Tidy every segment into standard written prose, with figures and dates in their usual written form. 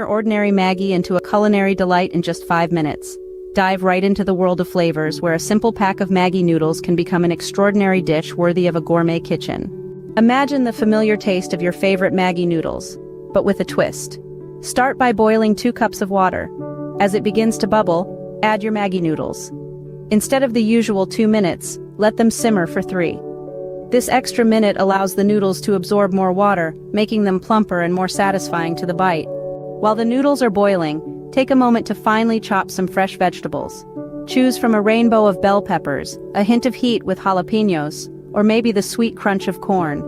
your ordinary Maggi into a culinary delight in just 5 minutes. Dive right into the world of flavors where a simple pack of Maggi noodles can become an extraordinary dish worthy of a gourmet kitchen. Imagine the familiar taste of your favorite Maggi noodles, but with a twist. Start by boiling 2 cups of water. As it begins to bubble, add your Maggi noodles. Instead of the usual 2 minutes, let them simmer for 3. This extra minute allows the noodles to absorb more water, making them plumper and more satisfying to the bite. While the noodles are boiling, take a moment to finely chop some fresh vegetables. Choose from a rainbow of bell peppers, a hint of heat with jalapenos, or maybe the sweet crunch of corn.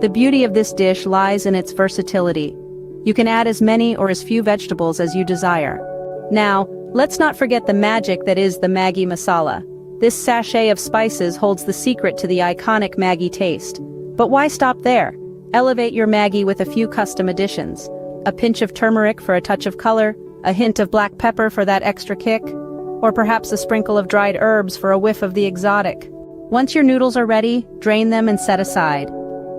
The beauty of this dish lies in its versatility. You can add as many or as few vegetables as you desire. Now, let's not forget the magic that is the Maggi masala. This sachet of spices holds the secret to the iconic Maggi taste. But why stop there? Elevate your Maggi with a few custom additions. A pinch of turmeric for a touch of color, a hint of black pepper for that extra kick, or perhaps a sprinkle of dried herbs for a whiff of the exotic. Once your noodles are ready, drain them and set aside.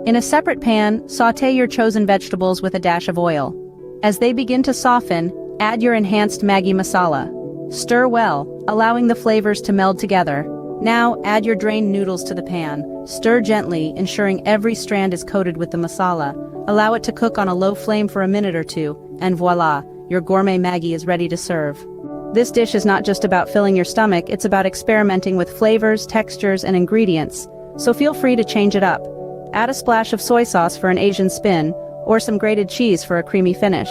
In a separate pan, sauté your chosen vegetables with a dash of oil. As they begin to soften, add your enhanced Maggi masala. Stir well, allowing the flavors to meld together. Now, add your drained noodles to the pan. Stir gently, ensuring every strand is coated with the masala. Allow it to cook on a low flame for a minute or two, and voila, your gourmet Maggi is ready to serve. This dish is not just about filling your stomach, it's about experimenting with flavors, textures, and ingredients. So feel free to change it up. Add a splash of soy sauce for an Asian spin, or some grated cheese for a creamy finish.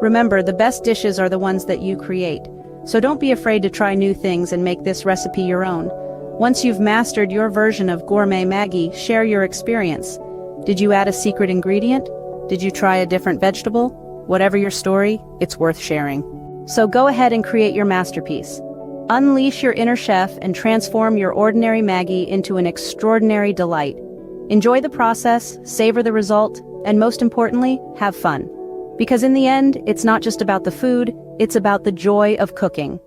Remember, the best dishes are the ones that you create. So don't be afraid to try new things and make this recipe your own. Once you've mastered your version of gourmet Maggi, share your experience. Did you add a secret ingredient? Did you try a different vegetable? Whatever your story, it's worth sharing. So go ahead and create your masterpiece. Unleash your inner chef and transform your ordinary Maggi into an extraordinary delight. Enjoy the process, savor the result, and most importantly, have fun. Because in the end, it's not just about the food, it's about the joy of cooking.